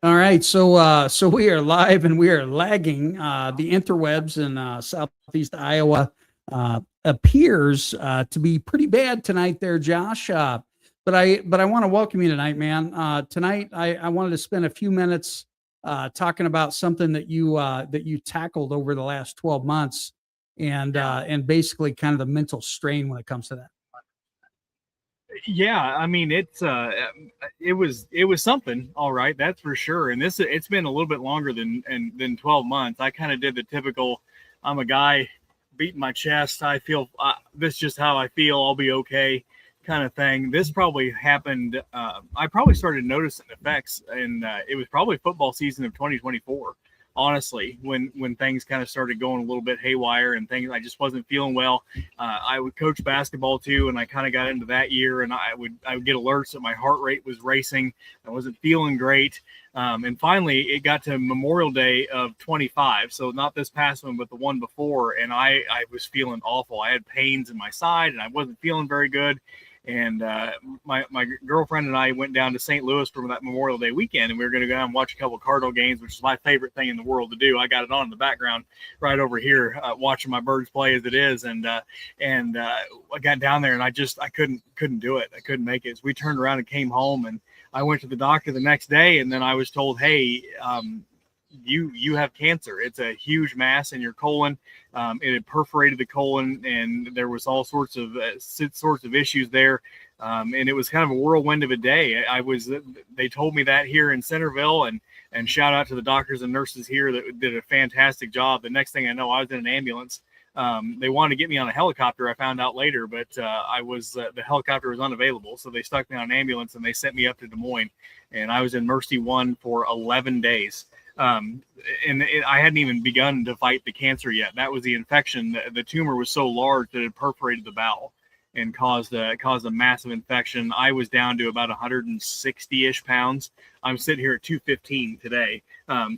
All right, so we are live and we are lagging. The interwebs in southeast Iowa appears to be pretty bad tonight, there, Josh. But I want to welcome you tonight, man. Tonight, I wanted to spend a few minutes talking about something that you tackled over the last 12 months, and basically kind of the mental strain when it comes to that. Yeah, I mean it was something, all right, that's for sure. And it's been a little bit longer than 12 months. I kind of did the typical, I'm a guy beating my chest. I feel this is just how I feel. I'll be okay, kind of thing. This probably happened. I probably started noticing effects, and it was probably football season of 2024. Honestly, when things kind of started going a little bit haywire and things, I just wasn't feeling well. I would coach basketball too, and I kind of got into that year, and I would get alerts that my heart rate was racing. I wasn't feeling great, and finally it got to Memorial Day of 25, so not this past one, but the one before, and I was feeling awful. I had pains in my side, and I wasn't feeling very good. And my girlfriend and I went down to St. Louis for that Memorial Day weekend, and we were going to go down and watch a couple of Cardinal games, which is my favorite thing in the world to do. I got it on in the background right over here, watching my birds play as it is, and I got down there, and I couldn't do it. I couldn't make it. So we turned around and came home, and I went to the doctor the next day, and then I was told, hey, you have cancer. It's a huge mass in your colon. It had perforated the colon, and there was all sorts of issues there. And it was kind of a whirlwind of a day. They told me that here in Centerville, and shout out to the doctors and nurses here that did a fantastic job. The next thing I know, I was in an ambulance. They wanted to get me on a helicopter. I found out later, but the helicopter was unavailable. So they stuck me on an ambulance and they sent me up to Des Moines, and I was in Mercy 1 for 11 days. I hadn't even begun to fight the cancer yet. That was the infection. The tumor was so large that it perforated the bowel and caused a massive infection. I was down to about 160-ish pounds. I'm sitting here at 215 today.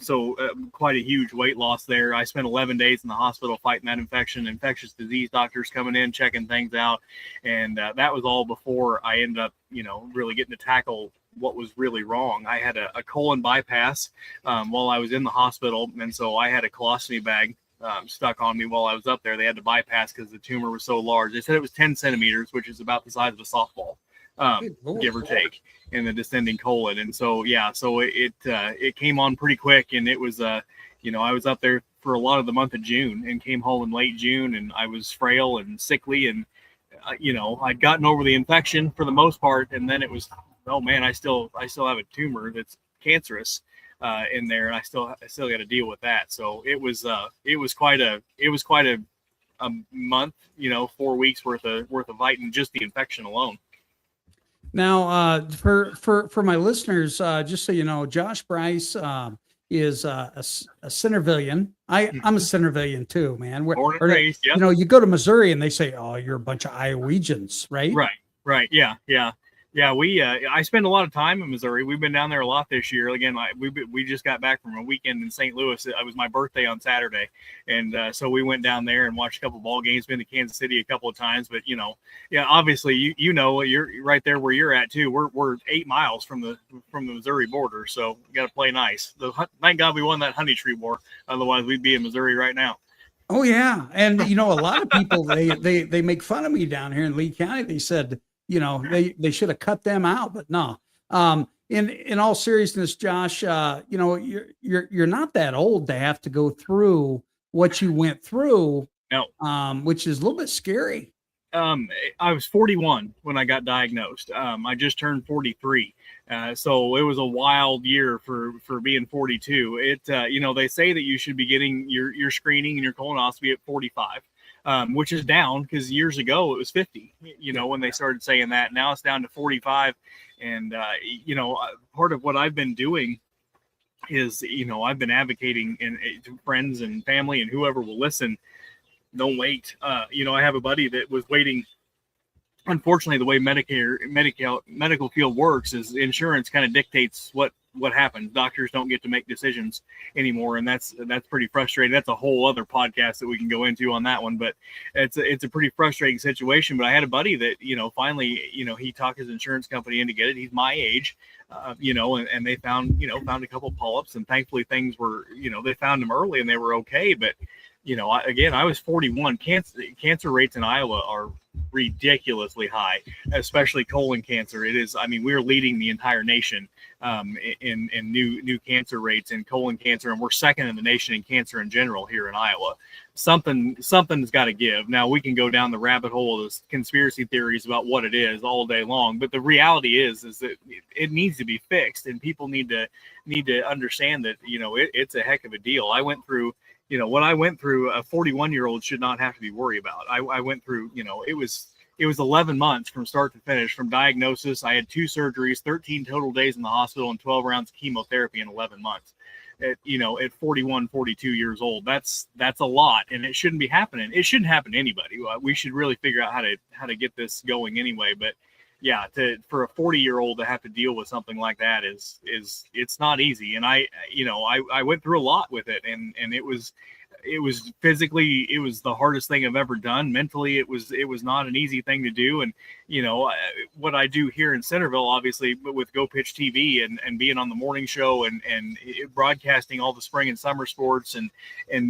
So quite a huge weight loss there. I spent 11 days in the hospital fighting that infection, infectious disease doctors coming in, checking things out. And that was all before I ended up, really getting to tackle what was really wrong. I had a colon bypass while I was in the hospital. And so I had a colostomy bag stuck on me while I was up there. They had to bypass because the tumor was so large. They said it was 10 centimeters, which is about the size of a softball, give or take, in the descending colon. And so, it came on pretty quick. And it was, I was up there for a lot of the month of June and came home in late June, and I was frail and sickly. And, I'd gotten over the infection for the most part. And then it was, oh man, I still have a tumor that's cancerous in there, and I still got to deal with that. So it was quite a month, 4 weeks worth of fighting just the infection alone. Now, for my listeners, just so you know, Josh Brice is a Centervillian. I'm a Centervillian too, man. Born and raised, yeah. You go to Missouri and they say, "Oh, you're a bunch of Iowegians," right? Right. Yeah. Yeah, I spend a lot of time in Missouri. We've been down there a lot this year. Again, we just got back from a weekend in St. Louis. It was my birthday on Saturday, and so we went down there and watched a couple of ball games. Been to Kansas City a couple of times, but obviously you're right there where you're at too. We're 8 miles from the Missouri border, so you got to play nice. Thank God we won that Honey Tree War. Otherwise, we'd be in Missouri right now. Oh yeah, and a lot of people they make fun of me down here in Lee County. They said, they should have cut them out, but no. In all seriousness, Josh, you're not that old to have to go through what you went through. No. Which is a little bit scary. I was 41 when I got diagnosed. I just turned 43. So it was a wild year for being 42. They say that you should be getting your screening and your colonoscopy at 45. Which is down because years ago it was 50, when they started saying that. Now it's down to 45. And, part of what I've been doing is, I've been advocating to friends and family and whoever will listen, don't wait. I have a buddy that was waiting. Unfortunately, the way medical field works is insurance kind of dictates what what happens. Doctors don't get to make decisions anymore, and that's pretty frustrating. That's a whole other podcast that we can go into on that one, but it's a pretty frustrating situation. But I had a buddy that, finally, he talked his insurance company in to get it. He's my age, and they found a couple polyps, and thankfully things were, they found them early and they were okay. But I was 41. Cancer rates in Iowa are ridiculously high, especially colon cancer. It is. I mean, we're leading the entire nation in new cancer rates in colon cancer, and we're second in the nation in cancer in general here in Iowa. Something's got to give. Now we can go down the rabbit hole of conspiracy theories about what it is all day long, but the reality is that it needs to be fixed, and people need to understand that it's a heck of a deal. I went through. What I went through, a 41-year-old should not have to be worried about. I went through, it was 11 months from start to finish, from diagnosis. I had 2 surgeries, 13 total days in the hospital, and 12 rounds of chemotherapy in 11 months. At 41, 42 years old, that's a lot, and it shouldn't be happening. It shouldn't happen to anybody. We should really figure out how to get this going anyway. But yeah, for a 40-year-old to have to deal with something like that is it's not easy. And I went through a lot with it, and it was physically, it was the hardest thing I've ever done. Mentally, it was not an easy thing to do. And what I do here in Centerville, obviously, with Go Pitch TV and being on the morning show and broadcasting all the spring and summer sports and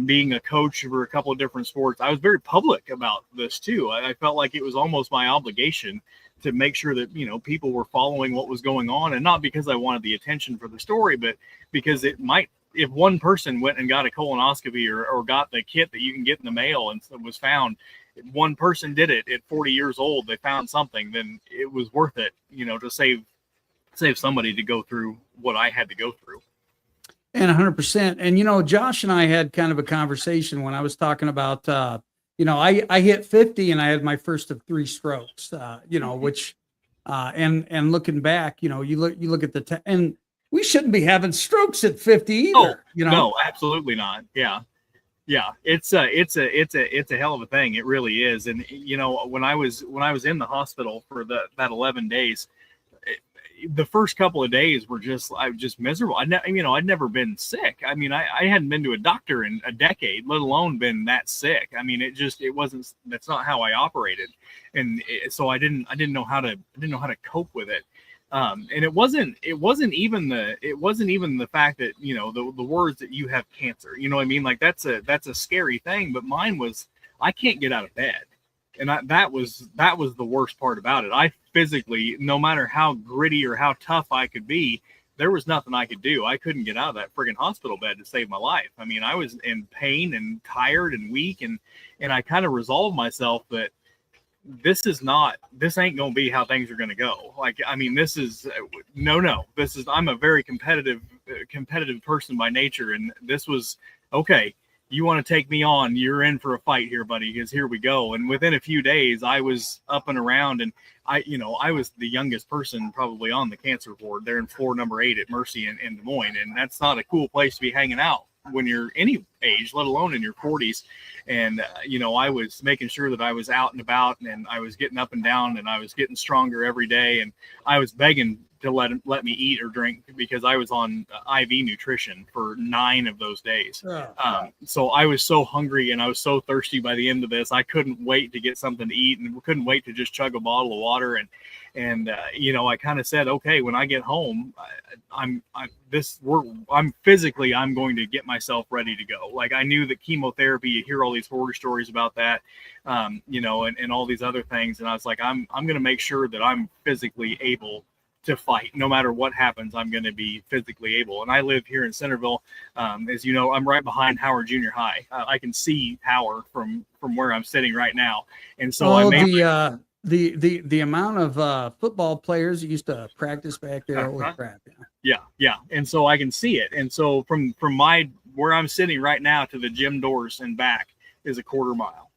being a coach for a couple of different sports, I was very public about this too. I felt like it was almost my obligation to make sure that people were following what was going on, and not because I wanted the attention for the story, but because it might, if one person went and got a colonoscopy or got the kit that you can get in the mail and was found, if one person did it at 40 years old, they found something, then it was worth it, to save somebody to go through what I had to go through. And 100%. And Josh and I had kind of a conversation when I was talking about I hit 50 and I had my first of 3 strokes, which, and looking back, you look at and we shouldn't be having strokes at 50 either. No, absolutely not. Yeah. It's a hell of a thing. It really is. And, when I was in the hospital for that 11 days, the first couple of days I was just miserable. I'd never been sick. I mean, I hadn't been to a doctor in a decade, let alone been that sick. I mean, that's not how I operated. And so I didn't know how to cope with it. And it wasn't even the fact that, the words that you have cancer, you know what I mean? Like that's a scary thing, but mine was, I can't get out of bed. And that was the worst part about it. I physically, no matter how gritty or how tough I could be, there was nothing I could do. I couldn't get out of that friggin' hospital bed to save my life. I mean, I was in pain and tired and weak, and I kind of resolved myself that this ain't going to be how things are going to go. Like, I mean, I'm a very competitive person by nature. And this was, okay, you want to take me on, you're in for a fight here, buddy, because here we go. And within a few days, I was up and around, and I was the youngest person probably on the cancer board there in floor number 8 at Mercy in Des Moines. And that's not a cool place to be hanging out when you're any age, let alone in your 40s. And, I was making sure that I was out and about, and I was getting up and down, and I was getting stronger every day. And I was begging to let me eat or drink, because I was on IV nutrition for 9 of those days. So I was so hungry and I was so thirsty by the end of this. I couldn't wait to get something to eat, and couldn't wait to just chug a bottle of water. And I kind of said, okay, when I get home, I'm going to get myself ready to go. Like, I knew that chemotherapy, you hear all these horror stories about that, and all these other things. And I was like, I'm going to make sure that I'm physically able to fight. No matter what happens, I'm going to be physically able. And I live here in Centerville. As you know, I'm right behind Howard Junior High. I can see Howard from where I'm sitting right now. And so the amount of football players that used to practice back there, holy crap. Yeah. And so I can see it. And so from where I'm sitting right now to the gym doors and back is a quarter mile.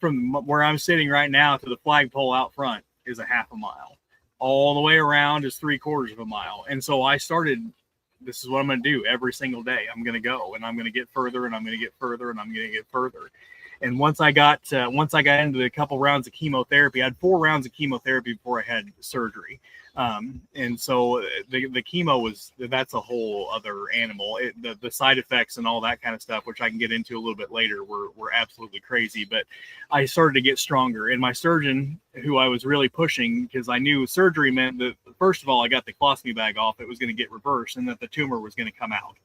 From where I'm sitting right now to the flagpole out front is a half a mile. All the way around is 3/4 of a mile. And so I started, this is what I'm going to do every single day. I'm going to go, and I'm going to get further, and I'm going to get further, and I'm going to get further. And once I got into a couple rounds of chemotherapy, I had 4 rounds of chemotherapy before I had surgery. And so the chemo that's a whole other animal. The side effects and all that kind of stuff, which I can get into a little bit later, were absolutely crazy. But I started to get stronger, and my surgeon, who I was really pushing, because I knew surgery meant that, first of all, I got the colostomy bag off, it was going to get reversed, and that the tumor was going to come out.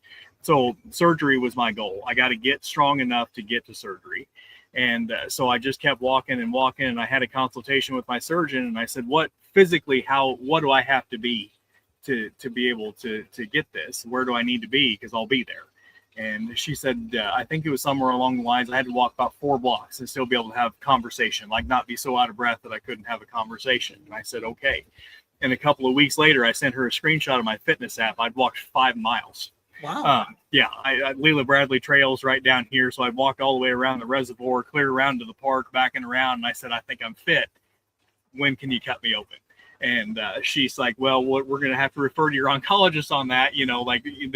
So surgery was my goal. I got to get strong enough to get to surgery. And so I just kept walking, and I had a consultation with my surgeon, and I said, what do I have to be to be able to get this? Where do I need to be? Because I'll be there. And she said, I think it was somewhere along the lines, I had to walk about 4 blocks and still be able to have conversation, like not be so out of breath that I couldn't have a conversation. And I said, okay. And a couple of weeks later, I sent her a screenshot of my fitness app. I'd walked 5 miles. Wow. Yeah, I Leela Bradley trails right down here. So I walked all the way around the reservoir, clear around to the park, back and around. And I said, I think I'm fit. When can you cut me open? And she's like, well, we're going to have to refer to your oncologist on that. You know, like you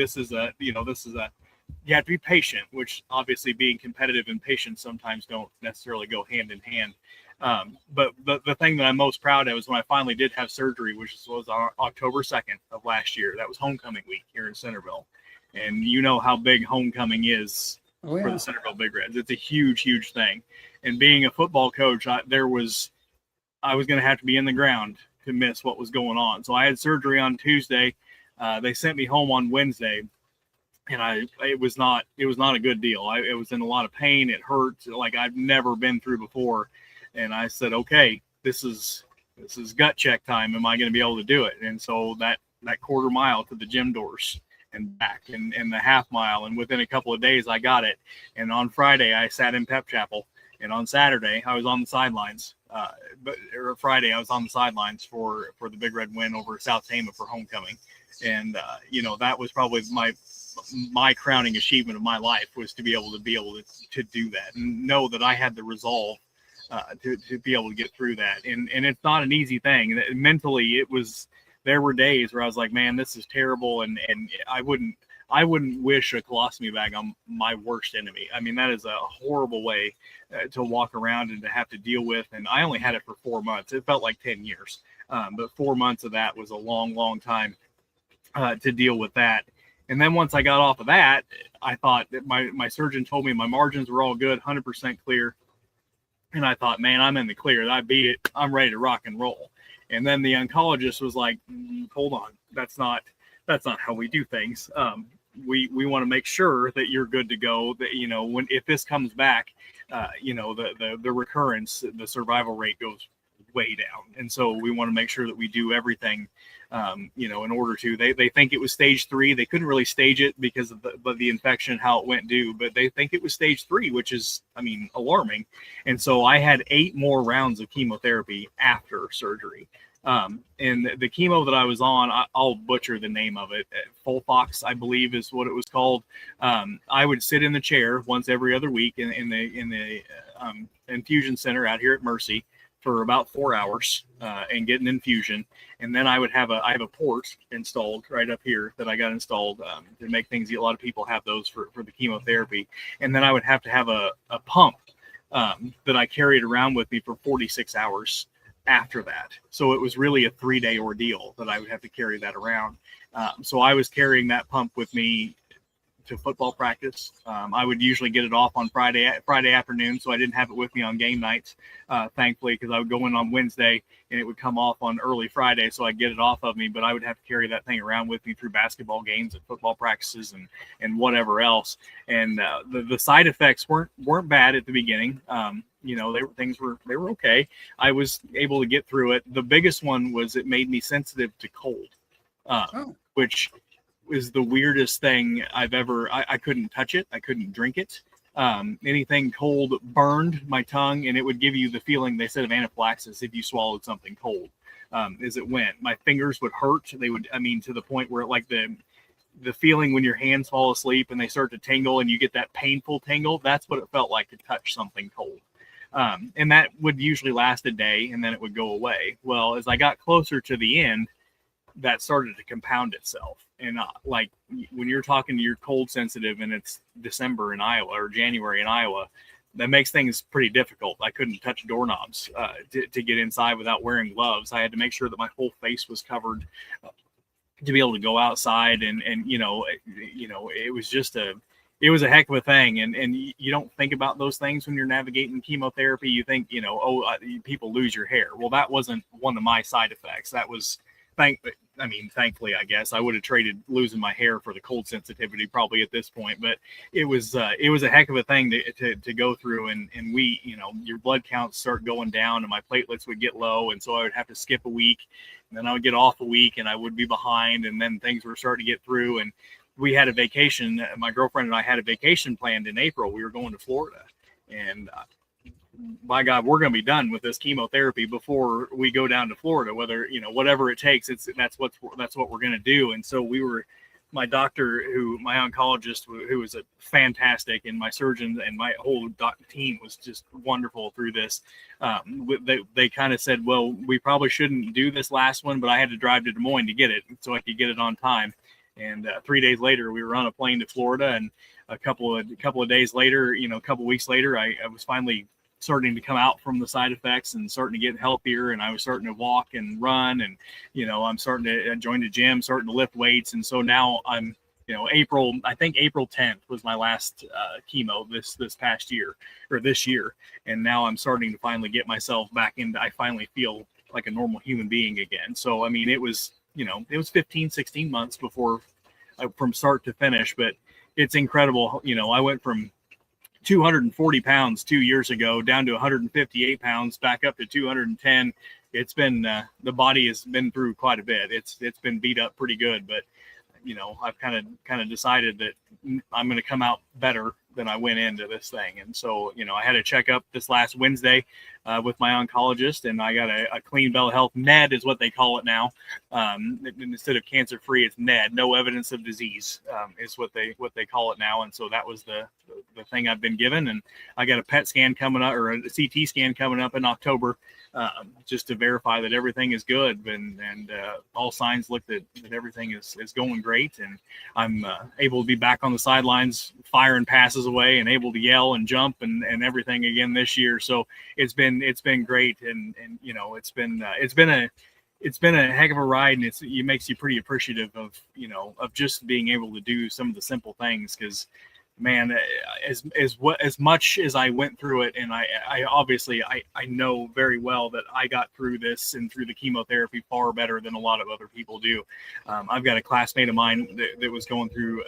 have to be patient, which obviously being competitive and patient sometimes don't necessarily go hand in hand. But the thing that I'm most proud of is when I finally did have surgery, which was on October 2nd of last year. That was homecoming week here in Centerville. And you know how big homecoming is for the Centerville Big Reds. It's a huge, huge thing. And being a football coach, I was going to have to be in the ground to miss what was going on. So I had surgery on Tuesday. They sent me home on Wednesday, and it was not a good deal. It was in a lot of pain. It hurt like I've never been through before. And I said, okay, this is gut check time. Am I going to be able to do it? And so that quarter mile to the gym doors and back and the half mile, and within a couple of days I got it. And on Friday I sat in Pep Chapel, and on Saturday I was on the sidelines. Friday I was on the sidelines for the Big Red win over South Tama for homecoming. And that was probably my crowning achievement of my life, was to be able to do that and know that I had the resolve to be able to get through that. And it's not an easy thing. Mentally, there were days where I was like, man, this is terrible. And I wouldn't wish a colostomy bag on my worst enemy. I mean, that is a horrible way to walk around and to have to deal with. And I only had it for 4 months. It felt like 10 years. But 4 months of that was a long, long time to deal with that. And then once I got off of that, I thought that my surgeon told me my margins were all good, 100% clear. And I thought, man, I'm in the clear. I beat it. I'm ready to rock and roll. And then the oncologist was like, hold on, that's not how we do things. We want to make sure that you're good to go. That, if this comes back, the recurrence, the survival rate goes way down. And so we want to make sure that we do everything, in order to. They think it was stage 3. They couldn't really stage it because of the infection, how it went due, but they think it was stage 3, which is, alarming. And so I had 8 more rounds of chemotherapy after surgery. And the chemo that I was on, I'll butcher the name of it. Folfox, I believe, is what it was called. I would sit in the chair once every other week in the infusion center out here at Mercy for about 4 hours and get an infusion. And then I have a port installed right up here that I got installed to make things. A lot of people have those for the chemotherapy. And then I would have to have a pump that I carried around with me for 46 hours after that. So it was really a 3-day ordeal that I would have to carry that around. So I was carrying that pump with me to football practice. I would usually get it off on Friday afternoon, so I didn't have it with me on game nights, thankfully, because I would go in on Wednesday and it would come off on early Friday, so I'd get it off of me. But I would have to carry that thing around with me through basketball games and football practices and whatever else. And the side effects weren't bad at the beginning. They were okay. I was able to get through it. The biggest one was it made me sensitive to cold, which is the weirdest thing I've ever. I couldn't touch it. I couldn't drink it. Anything cold burned my tongue, and it would give you the feeling, they said, of anaphylaxis if you swallowed something cold. As it went, my fingers would hurt. They would, to the point where like the feeling when your hands fall asleep and they start to tingle and you get that painful tingle. That's what it felt like to touch something cold. And that would usually last a day and then it would go away. Well, as I got closer to the end, that started to compound itself. And like when you're talking to your cold sensitive and it's December in Iowa or January in Iowa, that makes things pretty difficult. I couldn't touch doorknobs to get inside without wearing gloves. I had to make sure that my whole face was covered to be able to go outside, and it was just it was a heck of a thing. And you don't think about those things when you're navigating chemotherapy. You think, people lose your hair. Well, that wasn't one of my side effects. That was, thankfully, I guess I would have traded losing my hair for the cold sensitivity probably at this point. But it was a heck of a thing to go through. And we, your blood counts start going down, and my platelets would get low. And so I would have to skip a week, and then I would get off a week, and I would be behind. And then things were starting to get through. And we had a vacation. My girlfriend and I had a vacation planned in April. We were going to Florida, and by God, we're going to be done with this chemotherapy before we go down to Florida, whatever it takes. That's what we're going to do. And so my doctor, my oncologist, who was a fantastic, and my surgeon and my whole team was just wonderful through this. They kind of said, well, we probably shouldn't do this last one, but I had to drive to Des Moines to get it so I could get it on time. And 3 days later, we were on a plane to Florida, and a couple of days later, a couple of weeks later, I was finally starting to come out from the side effects and starting to get healthier. And I was starting to walk and run, and, I'm starting to join the gym, starting to lift weights. And so now I'm, April 10th was my last chemo this past year, or this year. And now I'm starting to finally get myself back into, I finally feel like a normal human being again. So, it was, it was 15, 16 months before from start to finish, but it's incredible. I went from 240 pounds 2 years ago down to 158 pounds, back up to 210. It's been, the body has been through quite a bit. It's been beat up pretty good, but I've kind of decided that I'm going to come out better than I went into this thing. And so, I had a checkup this last Wednesday with my oncologist, and I got a clean bill of health. NED is what they call it now. Instead of cancer free, it's NED, no evidence of disease, is what they call it now. And so that was the thing I've been given. And I got a PET scan coming up, or a CT scan coming up in October, just to verify that everything is good. And all signs look that everything is going great. And I'm able to be back on the sidelines, firing passes away, and able to yell and jump and everything again this year. So it's been great. And it's been a heck of a ride, and it makes you pretty appreciative of just being able to do some of the simple things. Because, man, as much as I went through it, and I obviously know very well that I got through this and through the chemotherapy far better than a lot of other people do. I've got a classmate of mine that was going through.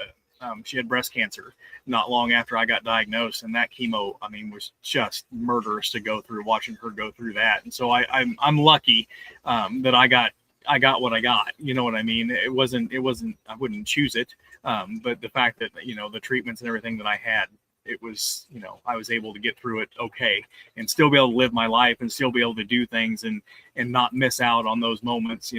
She had breast cancer not long after I got diagnosed, and that chemo, was just murderous to go through, watching her go through that. And so I'm lucky that I got what I got. You know what I mean? It wasn't, I wouldn't choose it. But the fact that, the treatments and everything that I had, it was, I was able to get through it okay, and still be able to live my life, and still be able to do things and not miss out on those moments.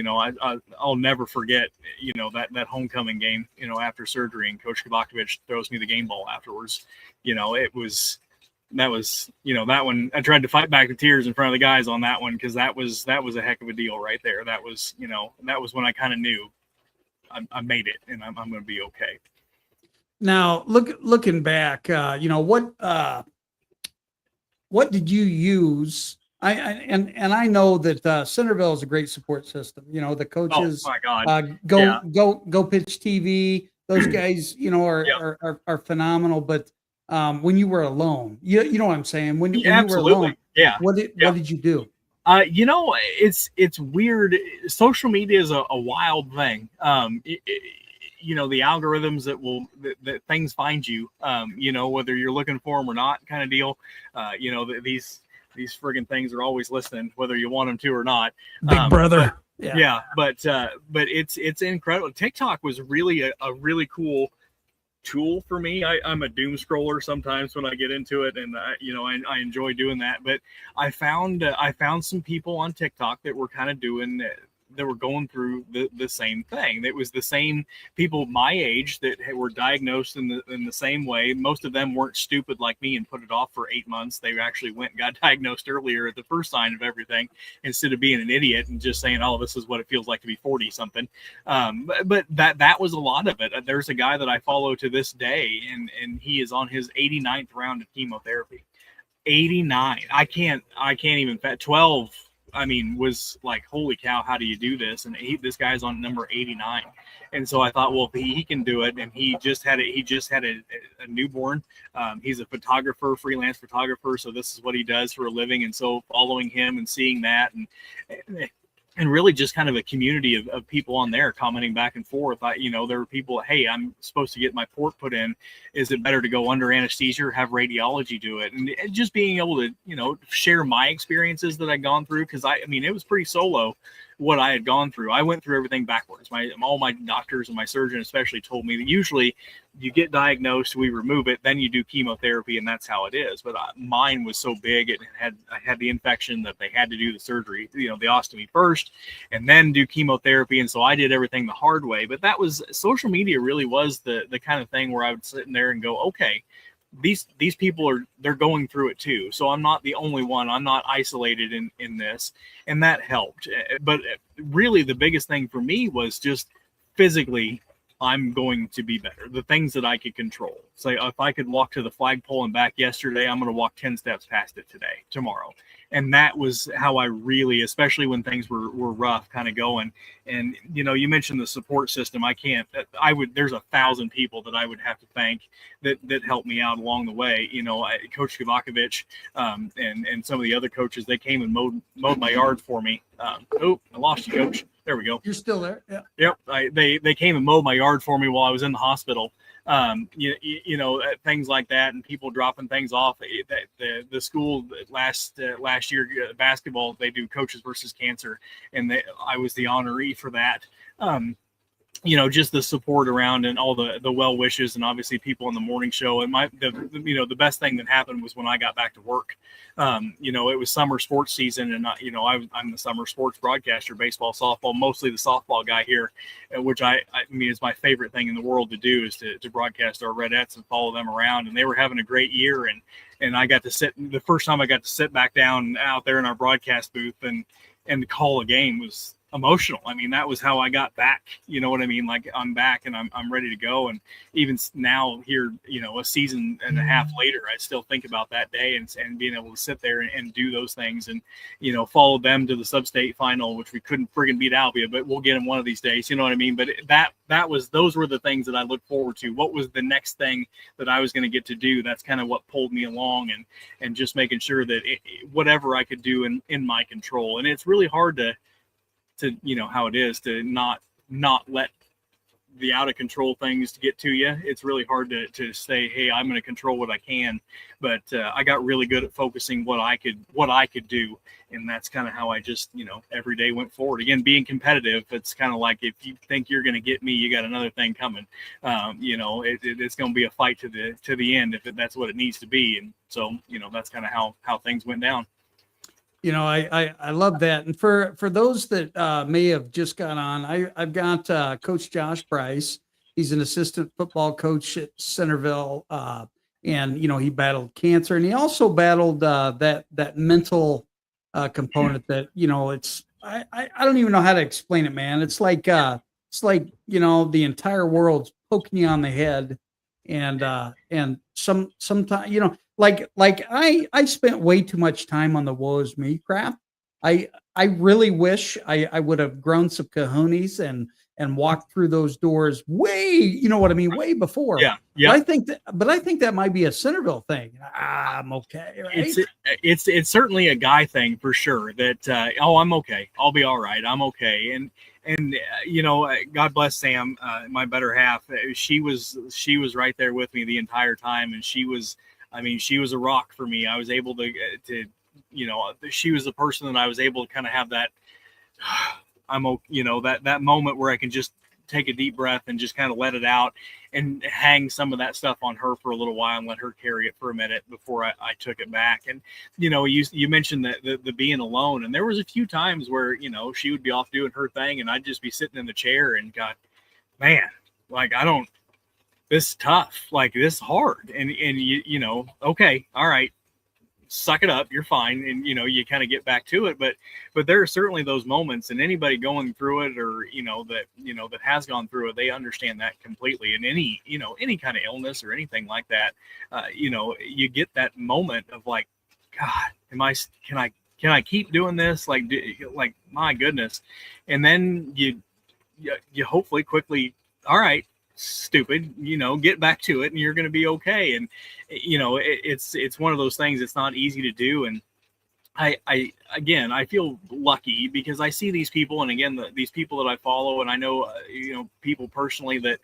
I'll never forget, that homecoming game, after surgery, and Coach Kovacevic throws me the game ball afterwards. That was, that one, I tried to fight back the tears in front of the guys on that one, because that was a heck of a deal right there. That was, that was when I kind of knew I made it, and I'm going to be okay. Now, looking back, what did you use? I know that Centerville is a great support system. The coaches, oh my God, go pitch TV. Those guys, are phenomenal. But when you were alone, you know what I'm saying? When you were alone, what did you do? It's weird. Social media is a wild thing. The algorithms that things find you, whether you're looking for them or not, kind of deal. These friggin' things are always listening, whether you want them to or not. Big brother. But it's incredible. TikTok was really a really cool tool for me. I'm a doom scroller sometimes when I get into it, and I enjoy doing that. But I found some people on TikTok that were kind of doing that were going through the same thing. It was the same people my age that were diagnosed in the same way. Most of them weren't stupid like me and put it off for 8 months. They actually went and got diagnosed earlier at the first sign of everything, instead of being an idiot and just saying, oh, this is what it feels like to be 40 something. But that was a lot of it. There's a guy that I follow to this day, and he is on his 89th round of chemotherapy. 89. I can't even 12. I mean, was like, holy cow, how do you do this? And this guy's on number 89. And so I thought, well, if he can do it, and he just had a newborn. He's a photographer, freelance photographer. So this is what he does for a living. And so following him and seeing that, and really just kind of a community of people on there commenting back and forth. There were people, hey, I'm supposed to get my port put in. Is it better to go under anesthesia or have radiology do it? And just being able to, share my experiences that I'd gone through. Cause it was pretty solo what I had gone through. I went through everything backwards. All my doctors and my surgeon especially told me that usually you get diagnosed, we remove it, then you do chemotherapy, and that's how it is. But mine was so big, I had the infection that they had to do the surgery, the ostomy first, and then do chemotherapy. And so I did everything the hard way. But that was, social media really was the kind of thing where I would sit in there and go, okay, these people they're going through it too. So I'm not the only one. I'm not isolated in this. And that helped. But really the biggest thing for me was just physically, I'm going to be better. The things that I could control. So if I could walk to the flagpole and back yesterday, I'm going to walk 10 steps past it tomorrow. And that was how I really, especially when things were rough kind of going. And, you mentioned the support system. There's 1,000 people that I would have to thank that helped me out along the way. Coach Kovakovic, and some of the other coaches, they came and mowed my yard for me. I lost you, Coach. There we go. You're still there. Yeah. Yep. They came and mowed my yard for me while I was in the hospital. Things like that, and people dropping things off. The school last year, basketball, they do Coaches versus Cancer, and I was the honoree for that. Just the support around and all the well wishes, and obviously people on the morning show. And the best thing that happened was when I got back to work. It was summer sports season, and I'm the summer sports broadcaster, baseball, softball, mostly the softball guy here, which I mean is my favorite thing in the world to do, is to broadcast our Redettes and follow them around. And they were having a great year, and I got to sit. The first time I got to sit back down out there in our broadcast booth and call a game was emotional. I mean, that was how I got back. You know what I mean? Like, I'm back and I'm ready to go. And even now here, a season and a half later, I still think about that day and being able to sit there and do those things, and, follow them to the sub-state final, which we couldn't friggin' beat Albia, but we'll get them one of these days. You know what I mean? But those were the things that I looked forward to. What was the next thing that I was going to get to do? That's kind of what pulled me along, and just making sure that whatever I could do in my control. And it's really hard to how it is to not let the out of control things to get to you. It's really hard to say, hey, I'm going to control what I can. But I got really good at focusing what I could do. And that's kind of how I just, every day went forward. Again, being competitive, it's kind of like, if you think you're going to get me, you got another thing coming. It's going to be a fight to the end if that's what it needs to be. And so, that's kind of how things went down. I love that. And for those that may have just got on, I've got Coach Josh Brice. He's an assistant football coach at Centerville. And, he battled cancer, and he also battled that mental component that, I don't even know how to explain it, man. It's like, the entire world's poking you on the head. And sometimes, like I spent way too much time on the woe is me crap. I really wish I would have grown some cojones and walked through those doors way before. Yeah. But I think that might be a Centerville thing. I'm okay. Right? It's certainly a guy thing for sure, that, I'm okay. I'll be all right. I'm okay. And God bless Sam, my better half. She was right there with me the entire time. And she was a rock for me. I was able to she was the person that I was able to kind of have that, that moment where I can just take a deep breath and just kind of let it out and hang some of that stuff on her for a little while and let her carry it for a minute before I took it back. And, you mentioned the being alone, and there was a few times where, she would be off doing her thing and I'd just be sitting in the chair and got, man, like, this is tough, like, this is hard. And okay, all right, suck it up, you're fine. And, you kind of get back to it. But there are certainly those moments, and anybody going through it or, that has gone through it, they understand that completely. And any kind of illness or anything like that, you get that moment of like, God, can I keep doing this? Like my goodness. And then you hopefully quickly, all right, stupid, get back to it and you're going to be okay. And, it's one of those things that's not easy to do. And I feel lucky because I see these people, and again, these people that I follow, and I know, people personally that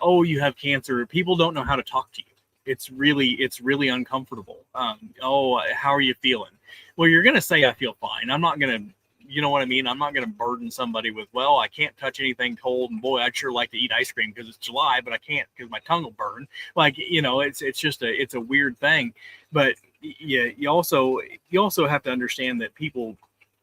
oh, you have cancer. People don't know how to talk to you. It's really uncomfortable. Oh, how are you feeling? Well, you're going to say, I feel fine. I'm not going to, you know what I mean? I'm not going to burden somebody with, well, I can't touch anything cold, and boy, I'd sure like to eat ice cream because it's July, but I can't because my tongue will burn. Like, it's just it's a weird thing. But yeah, you also have to understand that people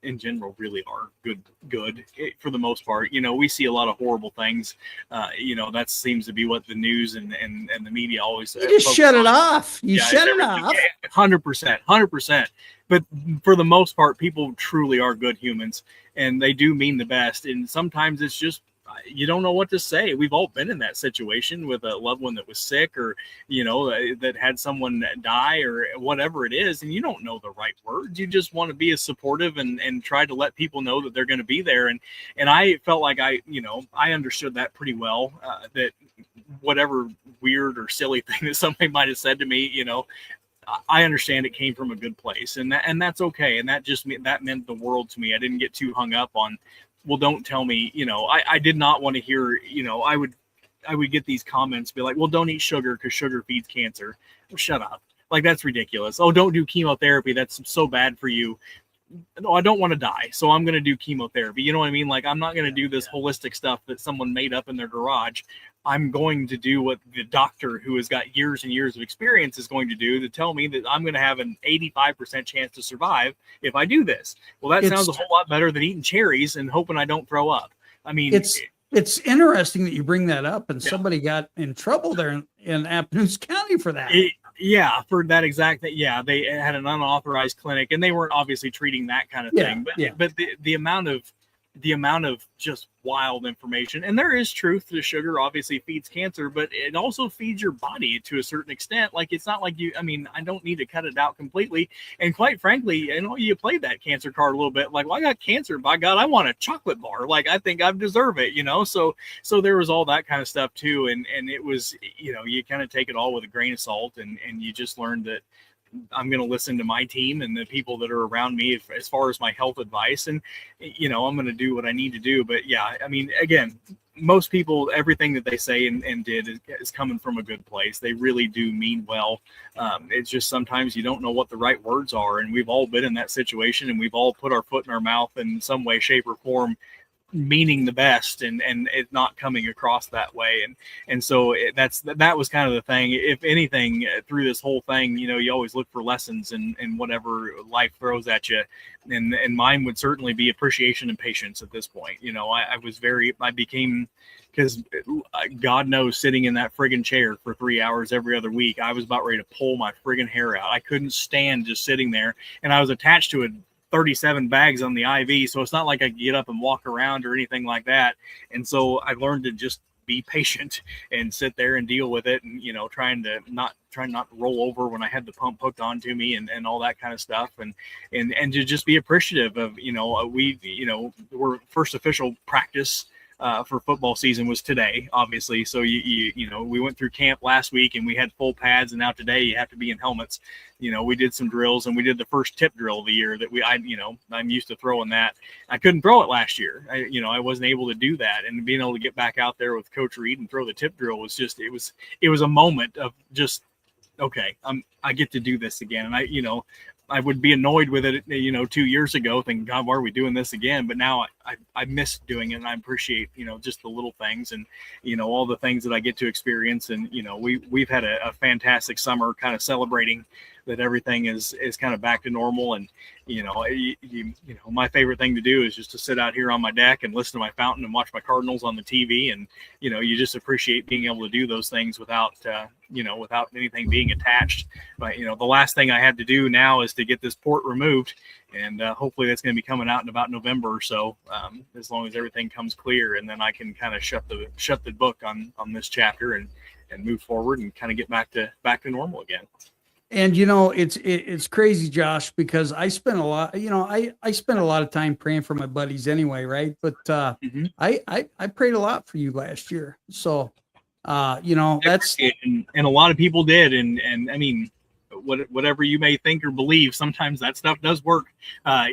in general really are good for the most part. We see a lot of horrible things. That seems to be what the news and the media always you just shut it off. You shut it off. 100%. But for the most part, people truly are good humans, and they do mean the best. And sometimes it's just, you don't know what to say. We've all been in that situation with a loved one that was sick, or, that had someone die, or whatever it is. And you don't know the right words. You just want to be as supportive and try to let people know that they're going to be there. And I felt like I understood that pretty well, that whatever weird or silly thing that somebody might've said to me, I understand it came from a good place, and that's okay. And that meant the world to me. I didn't get too hung up on, well, don't tell me, I did not want to hear, I would get these comments be like, well, don't eat sugar because sugar feeds cancer. Well, shut up. Like, that's ridiculous. Oh, don't do chemotherapy. That's so bad for you. No, I don't want to die, so I'm going to do chemotherapy. You know what I mean? Like, I'm not going to do this holistic stuff that someone made up in their garage. I'm going to do what the doctor who has got years and years of experience is going to do, to tell me that I'm going to have an 85% chance to survive if I do this. Well, that sounds a whole lot better than eating cherries and hoping I don't throw up. I mean, it's interesting that you bring that up, and somebody got in trouble there in Appaloosa County for that. For that exact thing. Yeah, they had an unauthorized clinic, and they weren't obviously treating that kind of thing. But the amount of just wild information, and there is truth to sugar, obviously feeds cancer, but it also feeds your body to a certain extent. Like, it's not like I don't need to cut it out completely. And quite frankly, you played that cancer card a little bit. Like, well, I got cancer, by God, I want a chocolate bar. Like, I think I deserve it, so there was all that kind of stuff too. And it was, you kind of take it all with a grain of salt, and you just learned that I'm going to listen to my team and the people that are around me as far as my health advice. And, I'm going to do what I need to do. But yeah, I mean, again, most people, everything that they say and did is coming from a good place. They really do mean well. It's just sometimes you don't know what the right words are. And we've all been in that situation, and we've all put our foot in our mouth in some way, shape, or form, meaning the best, and it not coming across that way. And so that was kind of the thing. If anything, through this whole thing, you always look for lessons and whatever life throws at you. And mine would certainly be appreciation and patience at this point. I became, because God knows, sitting in that friggin' chair for 3 hours every other week, I was about ready to pull my friggin' hair out. I couldn't stand just sitting there, and I was attached to it 37 bags on the IV. So it's not like I could get up and walk around or anything like that. And so I learned to just be patient and sit there and deal with it. And, trying not to roll over when I had the pump hooked onto me and all that kind of stuff. And to just be appreciative of, we're first official practice for football season was today, obviously. So we went through camp last week and we had full pads, and now today you have to be in helmets. We did some drills, and we did the first tip drill of the year that I'm used to throwing that. I couldn't throw it last year. I wasn't able to do that, and being able to get back out there with Coach Reed and throw the tip drill was just, it was a moment of just, okay, I get to do this again. And I would be annoyed with it, 2 years ago, thinking, God, why are we doing this again? But now I miss doing it, and I appreciate, just the little things and, all the things that I get to experience. And, we've had a fantastic summer, kind of celebrating that everything is kind of back to normal. And, my favorite thing to do is just to sit out here on my deck and listen to my fountain and watch my Cardinals on the TV. And, you just appreciate being able to do those things without anything being attached. But, the last thing I have to do now is to get this port removed. And hopefully that's going to be coming out in about November or so, as long as everything comes clear. And then I can kind of shut the book on this chapter and move forward and kind of get back to normal again. And it's crazy, Josh, because I spent a lot, I spent a lot of time praying for my buddies anyway, right? But Mhm. I prayed a lot for you last year. So that's And a lot of people did. And I mean, whatever you may think or believe, sometimes that stuff does work. A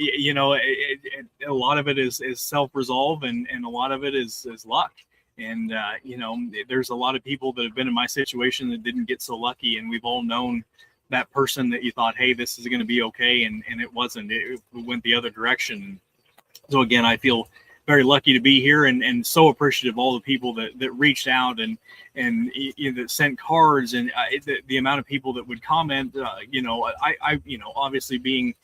lot of it is self-resolve, and a lot of it is luck. And there's a lot of people that have been in my situation that didn't get so lucky, and we've all known that person that you thought, hey, this is going to be okay, and it wasn't. It went the other direction. So again, I feel very lucky to be here, and so appreciative of all the people that reached out and that sent cards, and the amount of people that would comment. Obviously being,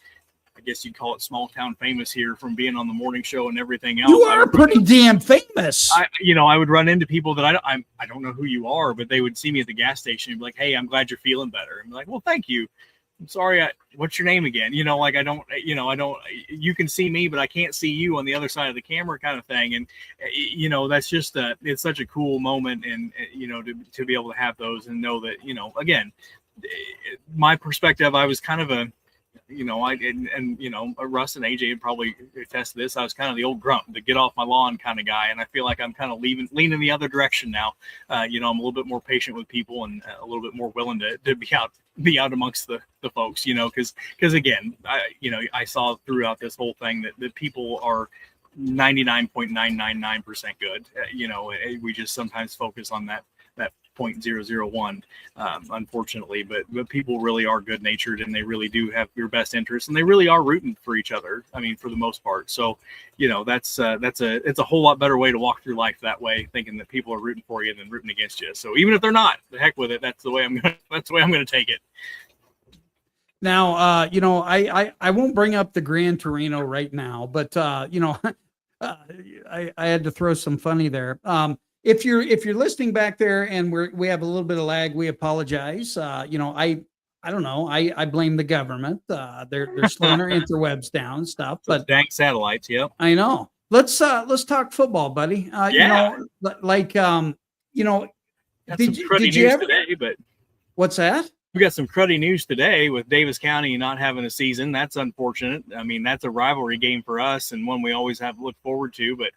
I guess you'd call it small town famous here from being on the morning show and everything else. You are pretty damn famous. I would run into people that I don't know who you are, but they would see me at the gas station and be like, "Hey, I'm glad you're feeling better." I'm like, "Well, thank you. I'm sorry. What's your name again?" I don't. You can see me, but I can't see you on the other side of the camera, kind of thing. And that's just it's such a cool moment, and to be able to have those and know that again, my perspective, I was kind of a Russ and AJ would probably attest to this. I was kind of the old grump, the get off my lawn kind of guy, and I feel like I'm kind of leaning the other direction now. I'm a little bit more patient with people and a little bit more willing to be out amongst the folks, because again, I saw throughout this whole thing that people are 99.999% good. We just sometimes focus on that 0.001, unfortunately, but people really are good natured, and they really do have your best interests, and they really are rooting for each other. I mean, for the most part. So, it's a whole lot better way to walk through life that way, thinking that people are rooting for you than rooting against you. So even if they're not, the heck with it. That's the way I'm going to take it. Now, I won't bring up the Gran Torino right now, but I had to throw some funny there. If you're listening back there and we have a little bit of lag, we apologize. I don't know. I blame the government. They're slowing our interwebs down and stuff. Those but dang satellites, yep. I know. Let's talk football, buddy. Yeah. Got some cruddy news today, but what's that? We got some cruddy news today with Davis County not having a season. That's unfortunate. I mean, that's a rivalry game for us and one we always have to look forward to. But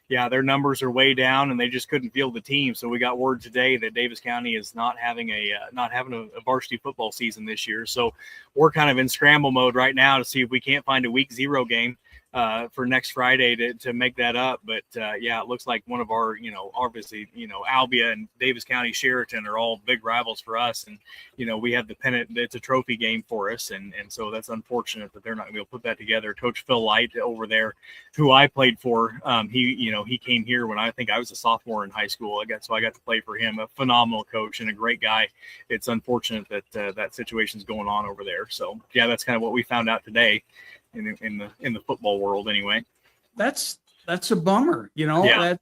yeah, their numbers are way down, and they just couldn't field the team. So we got word today that Davis County is not having a varsity football season this year. So we're kind of in scramble mode right now to see if we can't find a week 0 game for next Friday to make that up. But yeah, it looks like one of our, obviously, Albia and Davis County Sheraton are all big rivals for us. And, we have the pennant, it's a trophy game for us. And so that's unfortunate that they're not going to be able to put that together. Coach Phil Light over there, who I played for, he came here when I think I was a sophomore in high school. So I got to play for him, a phenomenal coach and a great guy. It's unfortunate that that situation's going on over there. So yeah, that's kind of what we found out today. In the football world, anyway. That's a bummer, Yeah.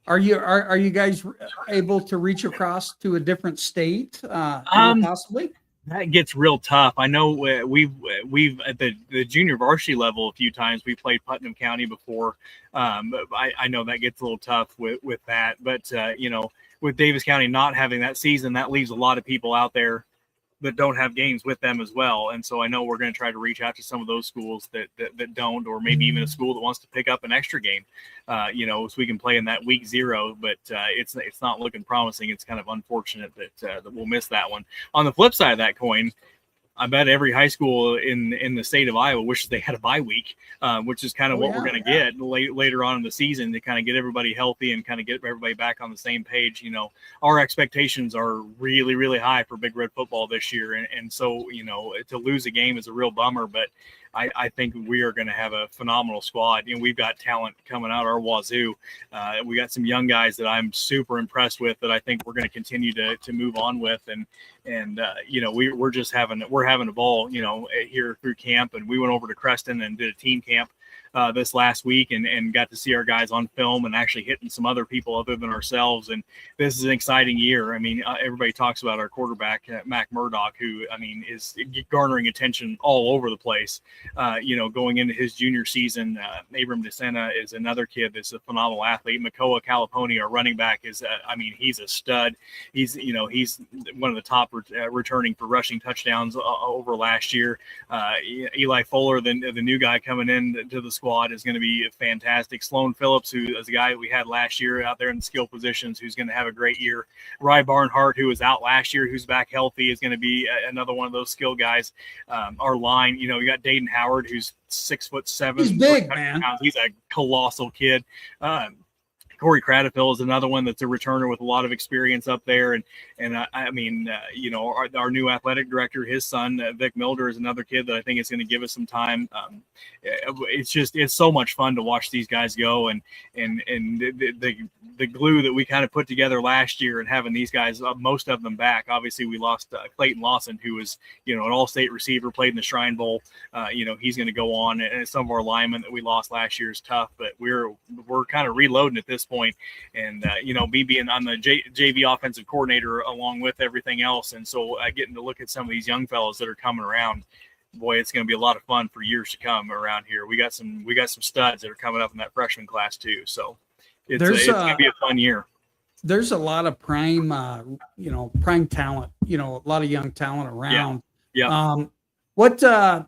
Are you guys able to reach across to a different state possibly? That gets real tough. I know we've at the junior varsity level a few times. We played Putnam County before. I know that gets a little tough with that, but with Davis County not having that season, that leaves a lot of people out there that don't have games with them as well. And so I know we're going to try to reach out to some of those schools that don't, or maybe even a school that wants to pick up an extra game, so we can play in that week 0, but it's not looking promising. It's kind of unfortunate that we'll miss that one. On the flip side of that coin, I bet every high school in the state of Iowa wishes they had a bye week, which is kind of what we're going to get later on in the season to kind of get everybody healthy and kind of get everybody back on the same page. Our expectations are really, really high for Big Red football this year. And so, to lose a game is a real bummer, but I think we are going to have a phenomenal squad. We've got talent coming out our wazoo. We got some young guys that I'm super impressed with that I think we're going to continue to move on with. And we're just having a ball, here through camp. And we went over to Creston and did a team camp this last week and got to see our guys on film and actually hitting some other people other than ourselves. And this is an exciting year. I mean, everybody talks about our quarterback, Mac Murdoch, who, I mean, is garnering attention all over the place. Going into his junior season, Abram DeSena is another kid that's a phenomenal athlete. Makoa Caliponi, our running back, is, he's a stud. He's one of the top returning for rushing touchdowns over last year. Eli Fuller, the new guy coming in to the squad, is going to be fantastic. Sloan Phillips, who is a guy we had last year out there in the skill positions, who's going to have a great year. Rye Barnhart, who was out last year, who's back healthy, is going to be another one of those skill guys. Our line, you got Dayton Howard, who's 6'7". He's big, man. He's a colossal kid. Corey Cradfield is another one that's a returner with a lot of experience up there. And our new athletic director, his son, Vic Milder, is another kid that I think is going to give us some time. It's so much fun to watch these guys go and the glue that we kind of put together last year and having these guys, most of them back. Obviously we lost Clayton Lawson, who was, an all-state receiver, played in the Shrine Bowl. He's going to go on, and some of our linemen that we lost last year is tough, but we're kind of reloading at this point. And, me being on the JV offensive coordinator along with everything else. And so getting to look at some of these young fellows that are coming around, boy, it's going to be a lot of fun for years to come around here. We got some studs that are coming up in that freshman class too. So it's going to be a fun year. There's a lot of prime talent, a lot of young talent around. Yeah. I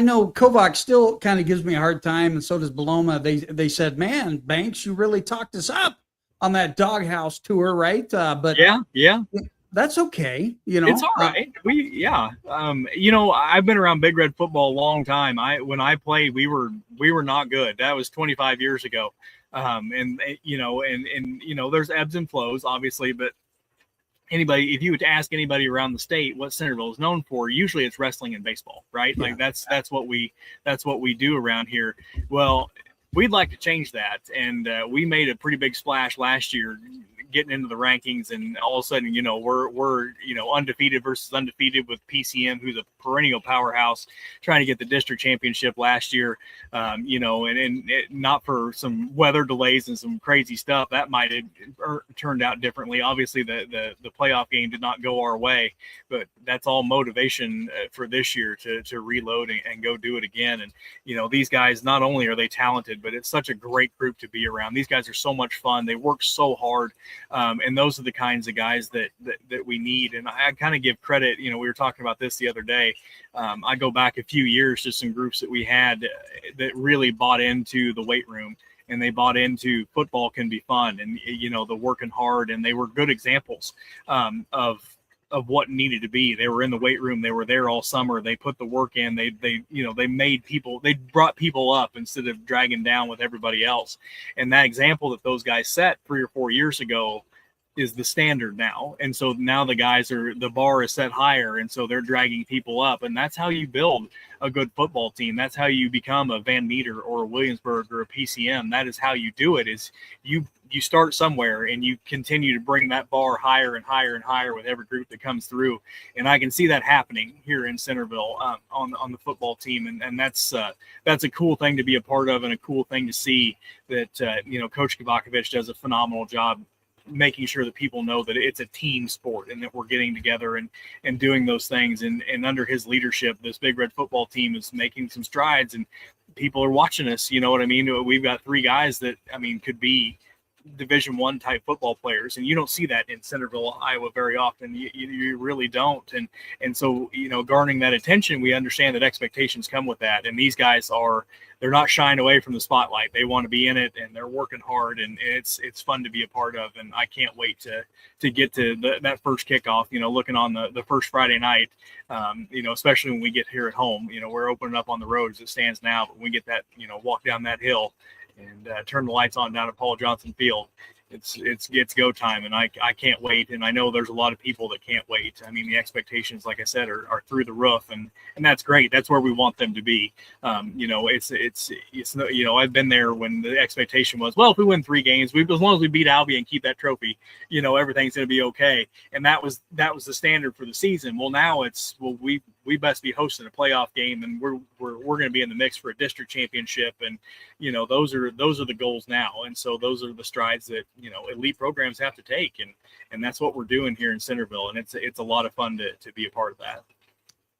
know Kovac still kind of gives me a hard time, and so does Baloma. They said, man, Banks, you really talked us up on that doghouse tour, right? But yeah. That's okay. It's all right. I've been around Big Red football a long time. When I played, we were not good. That was 25 years ago. There's ebbs and flows, obviously, but if you would ask anybody around the state what Centerville is known for, usually it's wrestling and baseball, right? Yeah. Like that's what we do around here. Well, we'd like to change that. And we made a pretty big splash last year, getting into the rankings, and all of a sudden, we're undefeated versus undefeated with PCM, who's a perennial powerhouse, trying to get the district championship last year. And not for some weather delays and some crazy stuff that might have turned out differently. Obviously, the playoff game did not go our way, but that's all motivation for this year to reload and go do it again. And these guys, not only are they talented, but it's such a great group to be around. These guys are so much fun. They work so hard. And those are the kinds of guys that we need. And I kind of give credit, we were talking about this the other day. I go back a few years to some groups that we had that really bought into the weight room, and they bought into football can be fun, and, the working hard, and they were good examples of what needed to be. They were in the weight room. They were there all summer. They put the work in. They brought people up instead of dragging down with everybody else. And that example that those guys set 3 or 4 years ago is the standard now. And so now the bar is set higher. And so they're dragging people up, and that's how you build a good football team. That's how you become a Van Meter or a Williamsburg or a PCM. That is how you do it, is you start somewhere and you continue to bring that bar higher and higher and higher with every group that comes through. And I can see that happening here in Centerville on the football team. And that's a cool thing to be a part of, and a cool thing to see that, Coach Kovacevic does a phenomenal job making sure that people know that it's a team sport and that we're getting together and doing those things. And under his leadership, this Big Red football team is making some strides, and people are watching us. You know what I mean? We've got 3 guys that, could be Division I type football players, and you don't see that in Centerville, Iowa very often. You really don't. And so, garnering that attention, we understand that expectations come with that. And these guys they're not shying away from the spotlight. They want to be in it, and they're working hard, and it's fun to be a part of. And I can't wait to get to that first kickoff, looking on the first Friday night, especially when we get here at home. We're opening up on the road as it stands now, but when we get that, walk down that hill and turn the lights on down at Paul Johnson Field, it's go time, and I can't wait. And I know there's a lot of people that can't wait. The expectations, like I said, are through the roof, and that's great. That's where we want them to be. It's I've been there when the expectation was, well, if we win 3 games, as long as we beat Albion and keep that trophy, everything's going to be okay. And that was the standard for the season. Well, now we we best be hosting a playoff game, and we're going to be in the mix for a district championship. And, those are the goals now. And so those are the strides that, elite programs have to take. And that's what we're doing here in Centerville. And it's a lot of fun to be a part of that.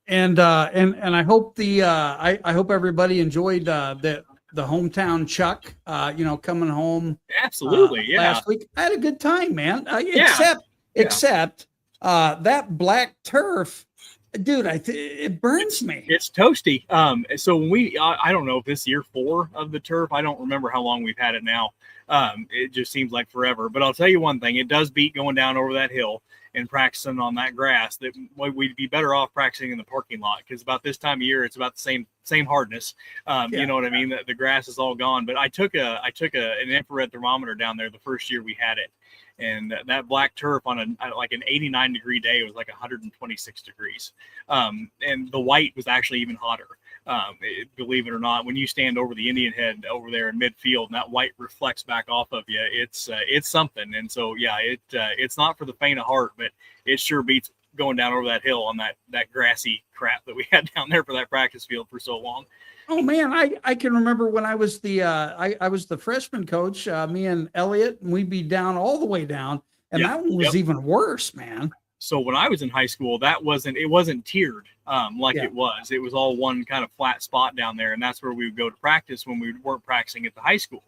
And I hope I hope everybody enjoyed the hometown Chuck, coming home. Absolutely. Last week. I had a good time, man. Yeah. Except that black turf, dude, it burns me. It's toasty. So when I don't know if this year 4 of the turf, I don't remember how long we've had it now. It just seems like forever, but I'll tell you one thing, it does beat going down over that hill and practicing on that grass. That we'd be better off practicing in the parking lot, because about this time of year, it's about the same hardness. You know what I mean? The grass is all gone, but I took an infrared thermometer down there the first year we had it. And that black turf on an 89 degree day, it was like 126 degrees. And the white was actually even hotter. Believe it or not, when you stand over the Indian head over there in midfield and that white reflects back off of you, it's something. And so, yeah, it's not for the faint of heart, but it sure beats going down over that hill on that grassy crap that we had down there for that practice field for so long. Oh man, I can remember when I was I was the freshman coach, me and Elliot, and we'd be down all the way down, and that one was even worse, man. So when I was in high school, it wasn't tiered it was. It was all one kind of flat spot down there, and that's where we would go to practice when we weren't practicing at the high school.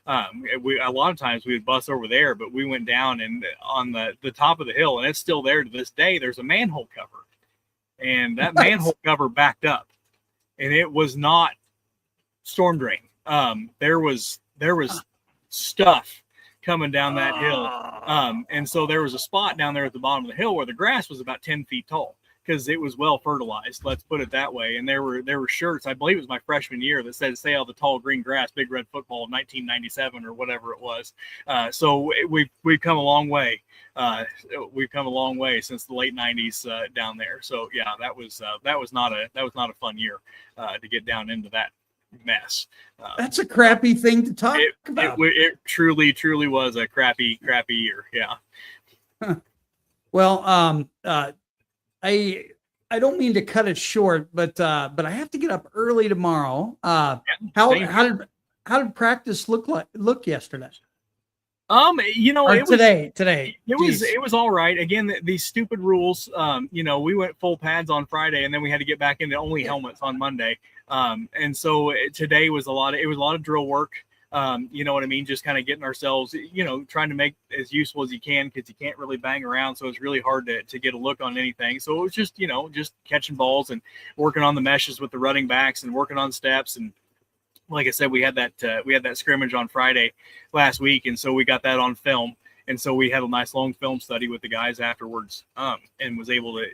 A lot of times we would bus over there, but we went down and on the top of the hill, and it's still there to this day. There's a manhole cover, and that manhole cover backed up. And it was not storm drain. There was stuff coming down that hill. And so there was a spot down there at the bottom of the hill where the grass was about 10 feet tall, because it was well fertilized. Let's put it that way. And there were shirts, I believe it was my freshman year, that said "Stay Out the Tall Green Grass, Big Red Football" of 1997 or whatever it was. So we've come a long way. We've come a long way since the late 90s down there. So yeah, that was not a fun year to get down into that mess. That's a crappy thing to talk about. It truly was a crappy year. Yeah. Well, I don't mean to cut it short, but I have to get up early tomorrow. How did practice look yesterday? Today. It was all right. Again, these stupid rules. We went full pads on Friday, and then we had to get back into only helmets on Monday. And so today was a lot of drill work. You know what I mean? Just kind of getting ourselves, trying to make as useful as you can, because you can't really bang around. So it's really hard to get a look on anything. So it was just, just catching balls and working on the meshes with the running backs and working on steps. And like I said, we had that scrimmage on Friday last week. And so we got that on film. And so we had a nice long film study with the guys afterwards, and was able to,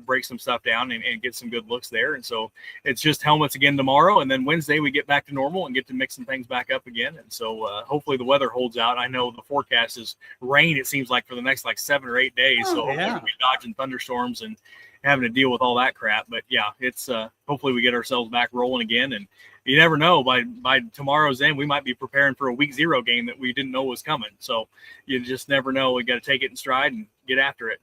break some stuff down and get some good looks there. And so it's just helmets again tomorrow. And then Wednesday we get back to normal and get to mix some things back up again. And so hopefully the weather holds out. I know the forecast is rain, it seems like, for the next 7 or 8 days. So hopefully we'll be dodging thunderstorms and having to deal with all that crap. But yeah, it's hopefully we get ourselves back rolling again. And you never know, by tomorrow's end, we might be preparing for a week 0 game that we didn't know was coming. So you just never know. We got to take it in stride and get after it.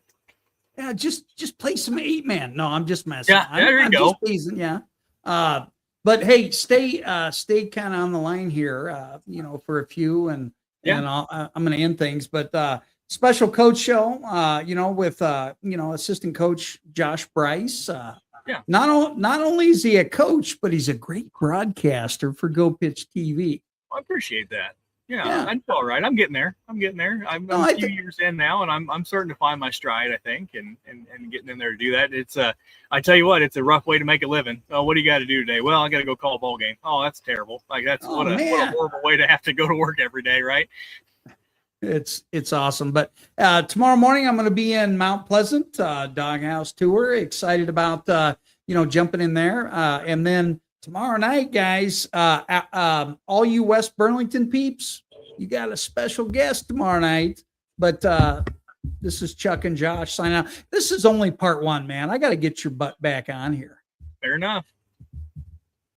Yeah, just play some 8-man. No, I'm just messing. Yeah, there you go. Just teasing, yeah. But hey, stay kind of on the line here, for a few, and I'm going to end things. But special coach show, with assistant coach Coach Brice. Not only is he a coach, but he's a great broadcaster for Go Pitch TV. I appreciate that. Yeah, I'm all right. I'm getting there. I'm a few years in now, and I'm starting to find my stride, I think, and getting in there to do that. It's I tell you what, it's a rough way to make a living. Oh, what do you got to do today? Well, I got to go call a ball game. Oh, that's terrible. What a horrible way to have to go to work every day, right? It's awesome. But tomorrow morning I'm going to be in Mount Pleasant doghouse tour. Excited about jumping in there. And then tomorrow night, guys, all you West Burlington peeps, you got a special guest tomorrow night. But this is Chuck and Josh signing out. This is only part 1, man. I got to get your butt back on here. Fair enough.